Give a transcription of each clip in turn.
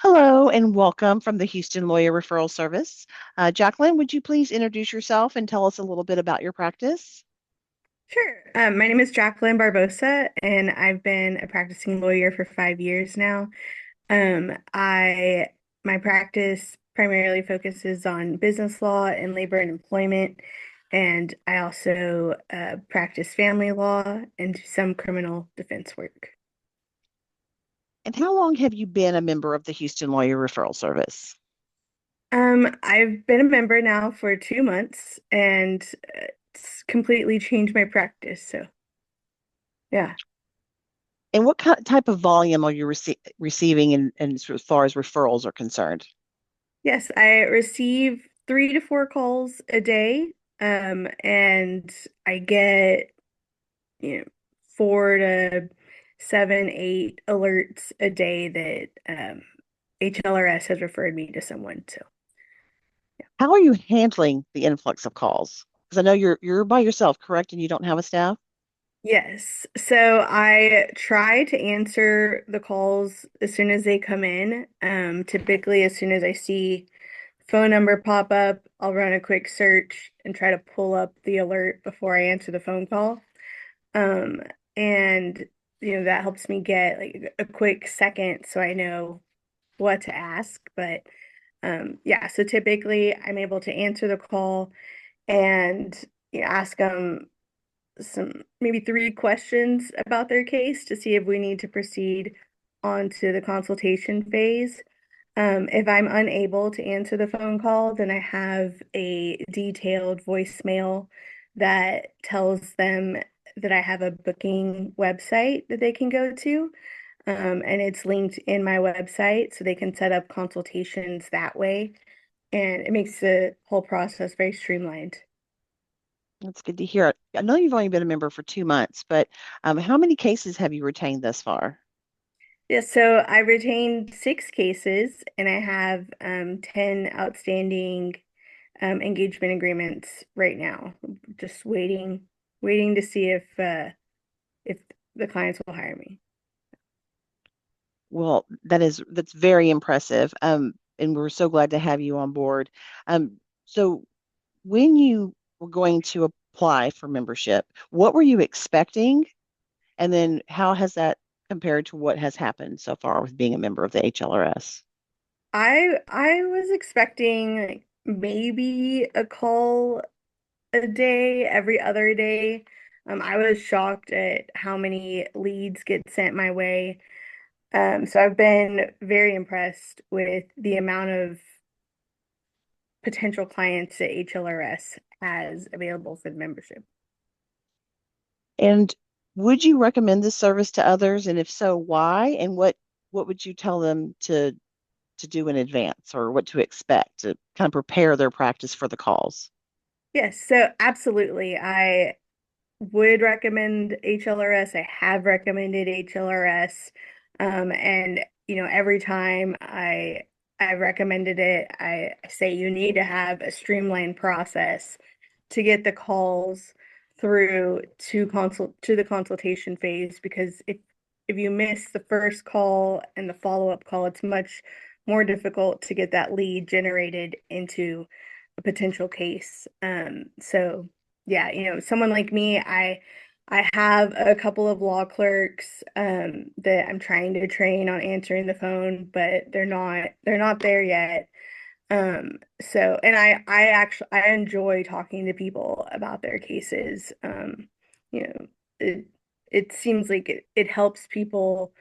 Hello and welcome from the Houston Lawyer Referral Service. Jaclyn, would you please introduce yourself and tell us a little bit about your practice? Sure. My name is Jaclyn Barbosa, and I've been a practicing lawyer for 5 years now. My practice primarily focuses on business law and labor and employment, and I also practice family law and do some criminal defense work. And how long have you been a member of the Houston Lawyer Referral Service? I've been a member now for 2 months, and it's completely changed my practice. So, yeah. And what type of volume are you receiving as far as referrals are concerned? Yes, I receive 3 to 4 calls a day, and I get, you know, 4 to 7, 8 alerts a day that HLRS has referred me to someone. So, yeah. How are you handling the influx of calls? Because I know you're by yourself, correct? And you don't have a staff? Yes. So I try to answer the calls as soon as they come in. Typically, as soon as I see phone number pop up, I'll run a quick search and try to pull up the alert before I answer the phone call. Um, and that helps me get like a quick second so I know what to ask. But yeah, so typically I'm able to answer the call and ask them some maybe 3 questions about their case to see if we need to proceed on to the consultation phase. If I'm unable to answer the phone call, then I have a detailed voicemail that tells them that I have a booking website that they can go to. And it's linked in my website so they can set up consultations that way. And it makes the whole process very streamlined. That's good to hear. I know you've only been a member for 2 months, but how many cases have you retained thus far? Yeah, so I retained 6 cases and I have 10 outstanding engagement agreements right now. Just waiting to see if the clients will hire me. Well, that's very impressive. And we're so glad to have you on board. So when you were going to apply for membership, what were you expecting? And then how has that compared to what has happened so far with being a member of the HLRS? I was expecting like maybe a call a day, every other day. I was shocked at how many leads get sent my way. So I've been very impressed with the amount of potential clients that HLRS has available for the membership. And would you recommend this service to others? And if so, why? And what would you tell them to do in advance or what to expect to kind of prepare their practice for the calls? Yes, so absolutely. I would recommend HLRS. I have recommended HLRS. And every time I recommended it, I say you need to have a streamlined process to get the calls through to the consultation phase because if you miss the first call and the follow-up call, it's much more difficult to get that lead generated into a potential case. So yeah, someone like me, I have a couple of law clerks that I'm trying to train on answering the phone, but they're not there yet. And I actually I enjoy talking to people about their cases. You know, it it seems like it helps people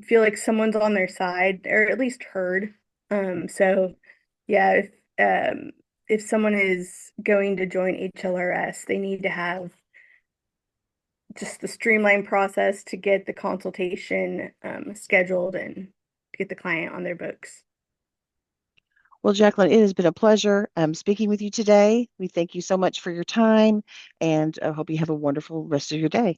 feel like someone's on their side or at least heard. So yeah, if someone is going to join HLRS, they need to have just the streamlined process to get the consultation scheduled and to get the client on their books. Well, Jacqueline, it has been a pleasure speaking with you today. We thank you so much for your time and I hope you have a wonderful rest of your day.